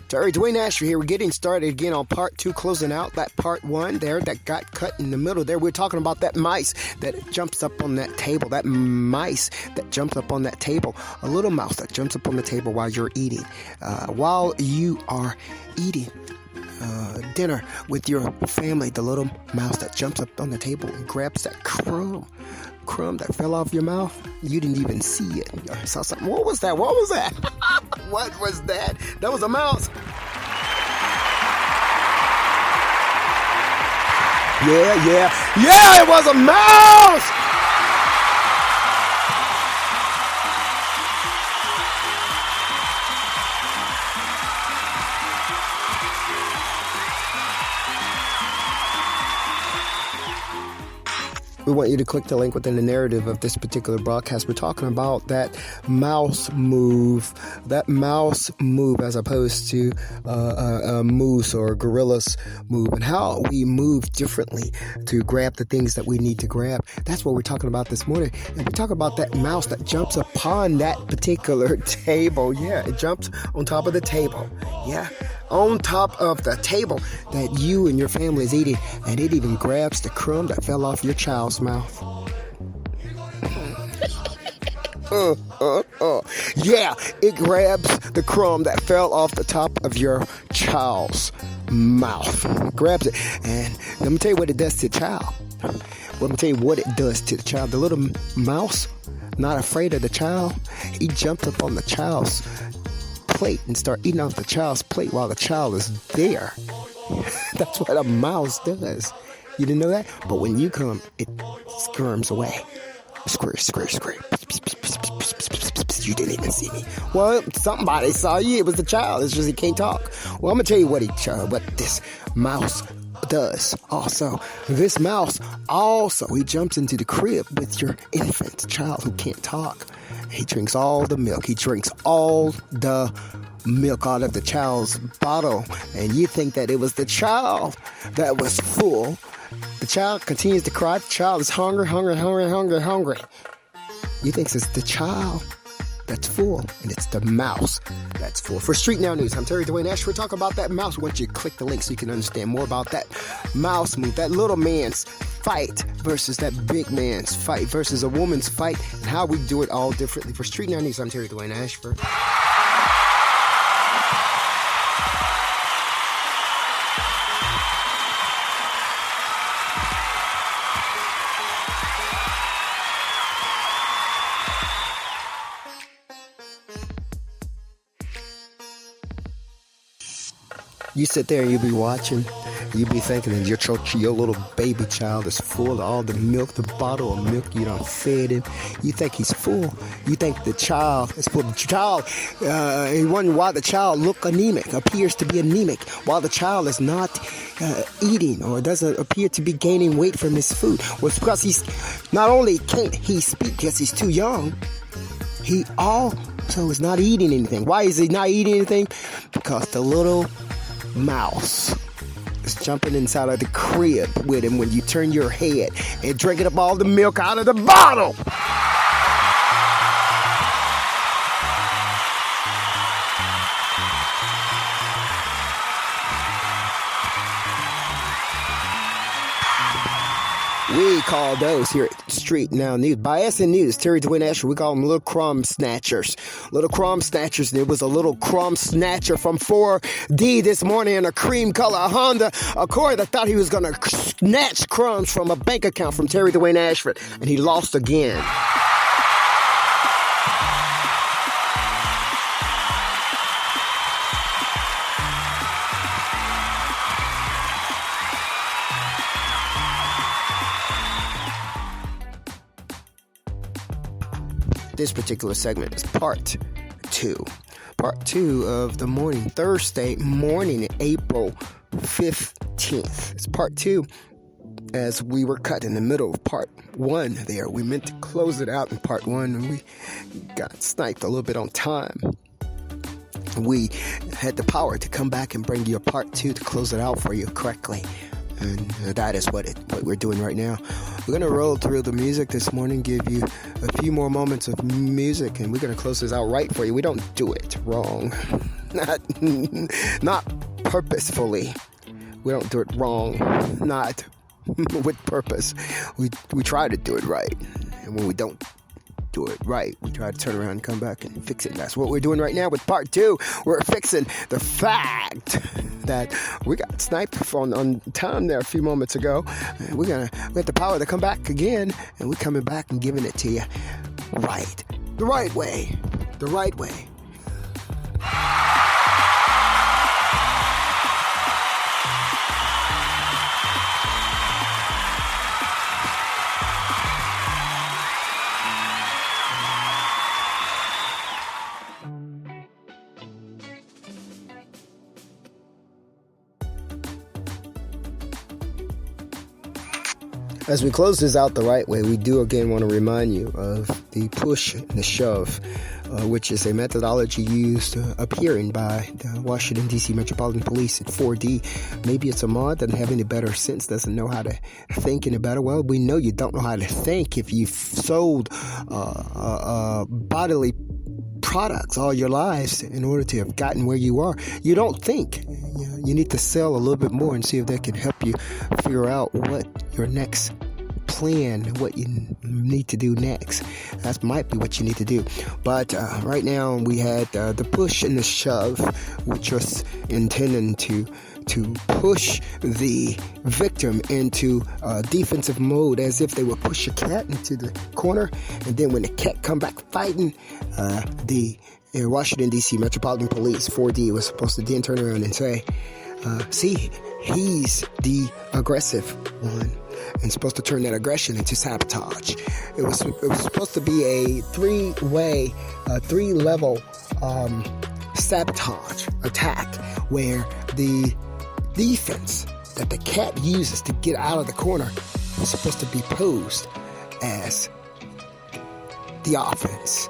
Terry-Dwayne-Ashford here. We're getting started again on part 2, closing out that part 1 there that got cut in the middle there. We're talking about that mice that jumps up on that table. That mice that jumps up on that table. A little mouse that jumps up on the table while you're eating. While you are eating dinner with your family, the little mouse that jumps up on the table and grabs that crumb that fell off your mouth. You didn't even see it. I saw something. What was that? What was that? What was that? That was a mouse. Yeah, it was a mouse. We want you to click the link within the narrative of this particular broadcast. We're talking about that mouse move as opposed to a moose or a gorilla's move, and how we move differently to grab the things that we need to grab. That's what we're talking about this morning. And we're talking about that mouse that jumps upon that particular table. Yeah, it jumps on top of the table. Yeah, on top of the table that you and your family is eating, and it even grabs the crumb that fell off your child's mouth. Yeah, it grabs the crumb that fell off the top of your child's mouth. Grabs it, and let me tell you what it does to the child. Let me tell you what it does to the child. The little mouse, not afraid of the child, he jumped up on the child's plate and start eating off the child's plate while the child is there. That's what a mouse does. You didn't know that? But when you come, it skirms away. Scream. You didn't even see me. Well, somebody saw you. It was the child. It's just he can't talk. Well, I'm going to tell you what this mouse does. Also, this mouse he jumps into the crib with your infant child who can't talk. He drinks all the milk. He drinks all the milk out of the child's bottle. And you think that it was the child that was full. The child continues to cry. The child is hungry. You think it's the child that's full, and it's the mouse that's full. For StreetNOW News, I'm Terry-Dwayne-Ashford. We're talking about that mouse. I want you to click the link so you can understand more about that mouse move, that little man's fight versus that big man's fight versus a woman's fight, and how we do it all differently. For StreetNOW News, I'm Terry-Dwayne-Ashford. You sit there and you be watching, you be thinking that your little baby child is full of all the milk, the bottle of milk you done fed him. You think he's full. You think the child is full. The child, you wonder why the child appears to be anemic, while the child is not eating or doesn't appear to be gaining weight from his food. Well, it's because he's not only can't he speak because he's too young, he also is not eating anything. Why is he not eating anything? Because the little mouse is jumping inside of the crib with him when you turn your head and drinking up all the milk out of the bottle. We call those here at StreetNOW News by SNnews, Terry-Dwayne-Ashford. We call them little crumb snatchers. Little crumb snatchers. There was a little crumb snatcher from 4D this morning in a cream color Honda Accord that thought he was going to snatch crumbs from a bank account from Terry-Dwayne-Ashford, and he lost again. This particular segment is part 2. Part 2 of the morning, Thursday morning, April 15th. It's part 2, as we were cut in the middle of part 1 there. We meant to close it out in part 1, and we got sniped a little bit on time. We had the power to come back and bring you a part 2 to close it out for you correctly. And that is what we're doing right now. We're going to roll through the music this morning, give you a few more moments of music, and we're going to close this out right for you. We don't do it wrong. Not purposefully. We don't do it wrong. Not with purpose. We try to do it right. And when we don't do it right, we try to turn around and come back and fix it. And that's what we're doing right now with part 2. We're fixing the fact that we got sniped on time there a few moments ago. And we have the power to come back again, and we're coming back and giving it to you right. The right way. The right way. As we close this out the right way, we do again want to remind you of the push and the shove, which is a methodology used appearing by the Washington, D.C. Metropolitan Police at 4D. Maybe it's a mod, doesn't have any better sense, doesn't know how to think any better. Well, we know you don't know how to think if you've sold bodily products all your lives in order to have gotten where you are. You don't think. You need to sell a little bit more and see if that can help you figure out what your next plan, what you need to do next. That might be what you need to do. But right now we had the push and the shove, which was intending to push the victim into defensive mode, as if they would push a cat into the corner, and then when the cat come back fighting, the Washington, D.C. Metropolitan Police, 4D, was supposed to then turn around and say, see, he's the aggressive one, and supposed to turn that aggression into sabotage. It was supposed to be a three-level sabotage attack, where the defense that the cat uses to get out of the corner was supposed to be posed as the offense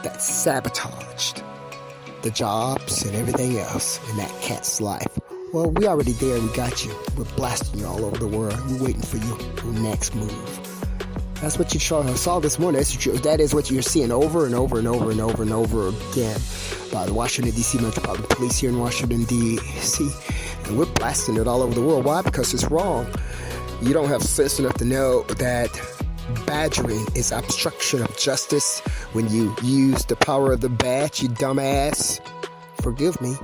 that sabotaged the jobs and everything else in that cat's life. Well, we already there. We got you. We're blasting you all over the world. We're waiting for your next move. That's what you saw this morning. That is what you're seeing over and over and over and over and over again by the Washington, D.C. Metropolitan Police here in Washington, D.C. And we're blasting it all over the world. Why? Because it's wrong. You don't have sense enough to know that badgering is obstruction of justice when you use the power of the bat, you dumbass. Forgive me.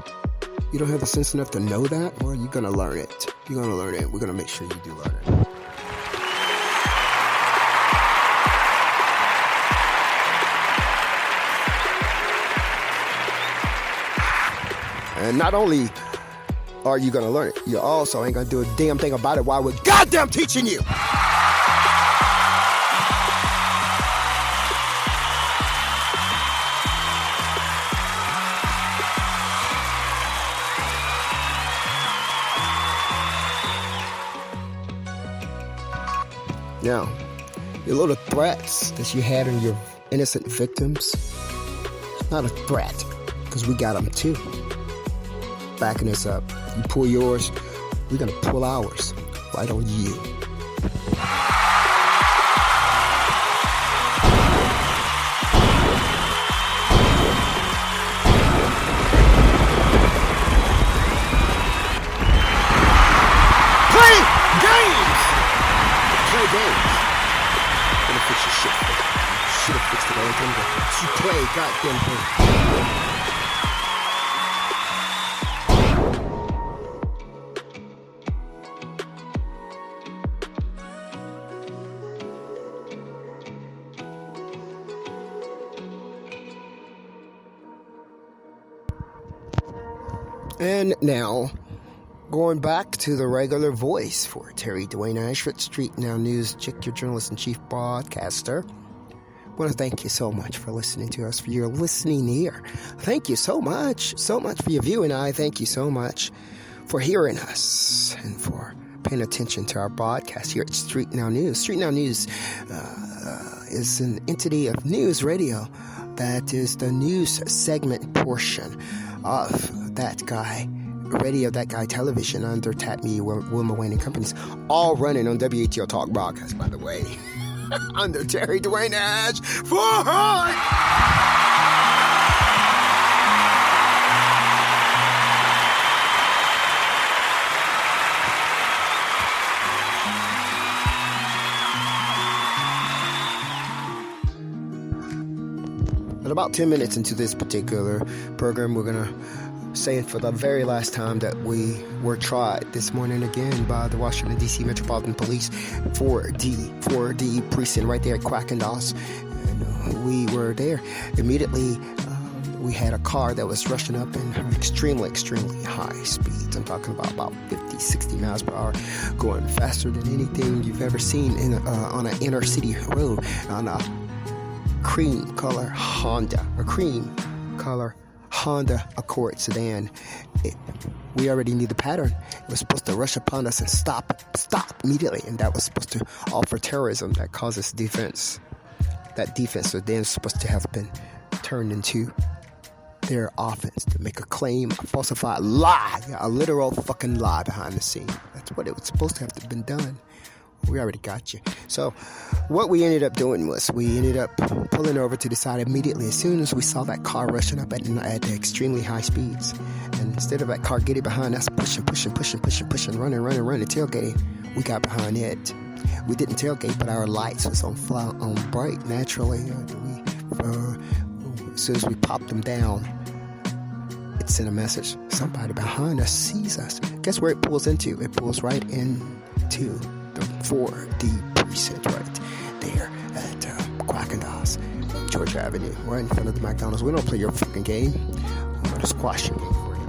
You don't have the sense enough to know that? Well, you're going to learn it. You're going to learn it. We're going to make sure you do learn it. And not only are you going to learn it, you also ain't going to do a damn thing about it while we're goddamn teaching you. Now, your little threats that you had on your innocent victims, it's not a threat, because we got them too. Backing us up. You pull yours, we're going to pull ours right on you. Play games! Gonna fix your shit. Should have fixed it all again, but you play goddamn thing. And now, going back to the regular voice for Terry-Dwayne-Ashford, StreetNOW News, Chick, your journalist-in-chief broadcaster. I want to thank you so much for listening to us, for your listening ear. Thank you so much for your viewing eye. Thank you so much for hearing us and for paying attention to our broadcast here at StreetNOW News. StreetNOW News is an entity of news radio that is the news segment portion of DatGuY Radio, DatGuY Television, under Tap Me, Wilma Wayne and Companies, all running on WATO Talk Broadcast, by the way, under terry-dwayne-ashford. About 10 minutes into this particular program, we're going to say for the very last time that we were tried this morning again by the Washington, D.C. Metropolitan Police 4D precinct right there at Quackendoss. And we were there. Immediately, we had a car that was rushing up in extremely high speeds. I'm talking about 50, 60 miles per hour, going faster than anything you've ever seen on an inner city road, on a cream color Honda Accord sedan. We already knew the pattern. It was supposed to rush upon us and stop immediately, and that was supposed to offer terrorism that causes defense. That defense was then supposed to have been turned into their offense, to make a claim, a falsified lie, a literal fucking lie behind the scene. That's what it was supposed to have been done. We already got you. So what we ended up doing was we ended up pulling over to the side immediately as soon as we saw that car rushing up at extremely high speeds. And instead of that car getting behind us, pushing, running, tailgating, we got behind it. We didn't tailgate, but our lights was on bright naturally. As soon as we popped them down, it sent a message. Somebody behind us sees us. Guess where it pulls into? It pulls right into the 4D precinct right there at Quackendoss, Georgia Avenue, right in front of the McDonald's. We don't play your fucking game. We're going to squash you for you.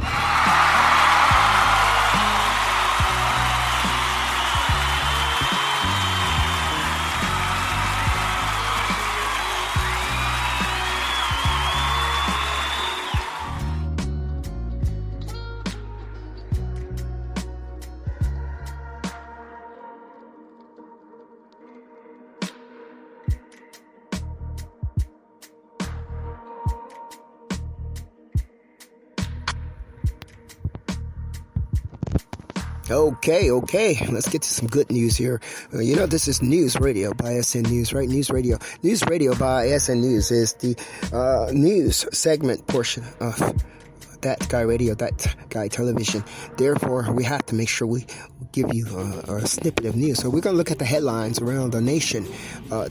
Okay. Let's get to some good news here. This is News Radio by SNnews, right? News Radio by SNnews is the news segment portion of DatGuY Radio, DatGuY Television. Therefore, we have to make sure we give you a snippet of news. So we're going to look at the headlines around the nation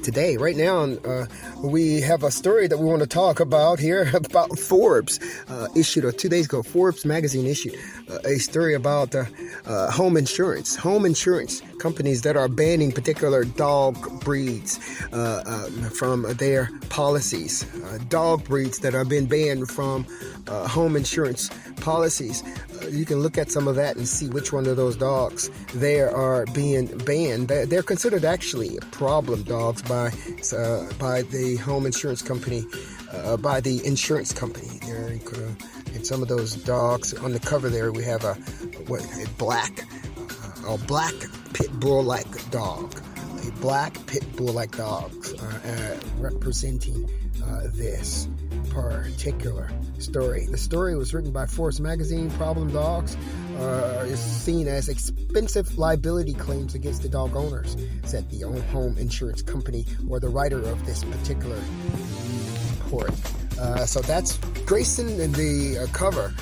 today. Right now, we have a story that we want to talk about here about Forbes issued 2 days ago. Forbes magazine issued a story about home insurance companies that are banning particular dog breeds from their policies. Dog breeds that have been banned from home insurance policies. You can look at some of that and see which one of those dogs there are being banned. They're considered actually problem dogs by the home insurance company, by the insurance company. And some of those dogs on the cover there, we have a black pit bull-like dog. A black pit bull-like dog representing this particular story. The story was written by Forbes magazine. Problem dogs is seen as expensive liability claims against the dog owners, said the home insurance company or the writer of this particular report. So that's gracing the cover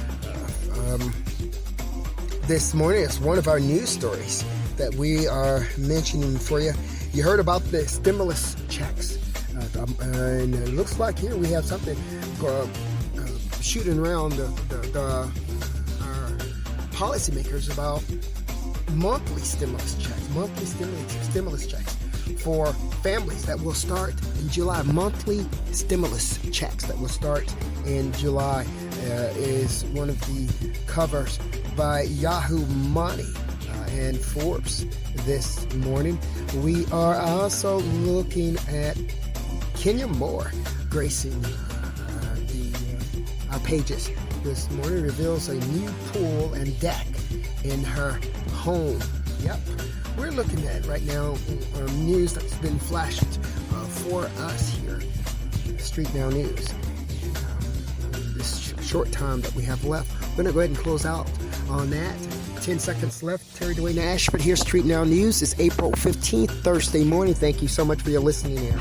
this morning. It's one of our news stories that we are mentioning for you. You heard about the stimulus checks. And it looks like here we have something shooting around the policymakers about monthly stimulus checks for families that will start in July. Monthly stimulus checks that will start in July is one of the covers by Yahoo Money and Forbes this morning. We are also looking at Kenya Moore gracing our pages this morning. Reveals a new pool and deck in her home. Yep, we're looking at right now news that's been flashed for us here, StreetNOW News. This short time that we have left, we're going to go ahead and close out on that. 10 seconds left. Terry-Dwayne-Ashford here, StreetNOW News. It's April 15th, Thursday morning. Thank you so much for your listening in.